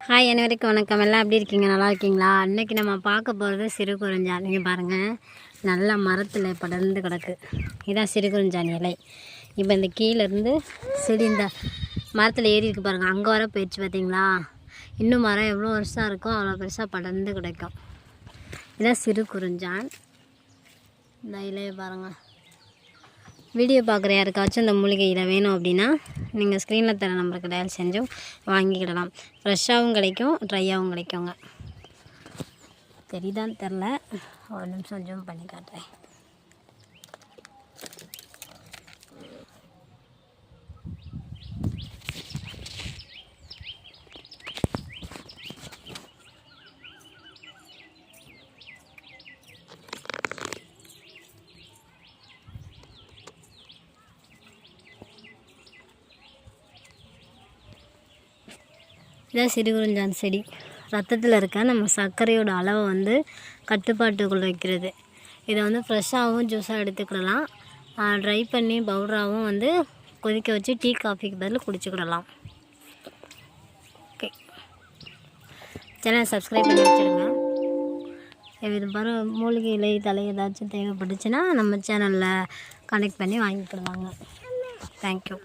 Hi அனைவருக்கும் வணக்கம். எல்லாம் எப்படி இருக்கீங்க? நல்லா இருக்கீங்களா? இன்றைக்கி நம்ம பார்க்க போகிறது சிறு குறிஞ்சான். நீங்கள் பாருங்கள், நல்லா மரத்தில் படர்ந்து கிடக்கு. இதுதான் சிறு குறிஞ்சான் இலை. இப்போ இந்த கீழேருந்து செடி இந்த மரத்தில் ஏறி இருக்கு பாருங்கள், அங்கே வர போயிடுச்சு பார்த்தீங்களா? இன்னும் மரம் எவ்வளோ வருஷம் இருக்கோ அவ்வளோ பெருசாக படர்ந்து கிடைக்கும். இதுதான் சிறு குறிஞ்சான். இந்த இலையை பாருங்கள். வீடியோ பார்க்குற யாருக்காச்சும் இந்த மூலிகையில் வேணும் அப்படின்னா நீங்கள் ஸ்க்ரீனில் தர நம்பருக்கு டயல் செஞ்சும் வாங்கிக்கிடலாம். ஃப்ரெஷ்ஷாகவும் கிடைக்கும், ட்ரையாகவும் கிடைக்குங்க. தெரியுதான்னு தெரில, ஒரு நிமிஷம் ஜூம் பண்ணி காட்டுறேன். இதான் சிறு குறிஞ்சான் செடி. ரத்தத்தில் இருக்க நம்ம சர்க்கரையோட அளவை கட்டுப்பாட்டுக்குள்ளே வைக்கிறது. இதை ஃப்ரெஷ்ஷாகவும் ஜூஸாக எடுத்துக்கிடலாம். ட்ரை பண்ணி பவுடராகவும் கொதிக்க வச்சு டீ காஃபிக்கு பதில் குடிச்சிக்கிடலாம். ஓகே, சேனலை சப்ஸ்கிரைப் பண்ணி வச்சுடுங்க. இது பாரு, மூலிகை இலை தலை ஏதாச்சும் தேவைப்பட்டுச்சுன்னா நம்ம சேனலில் கனெக்ட் பண்ணி வாங்கிக்கிடுவாங்க. தேங்க்யூ.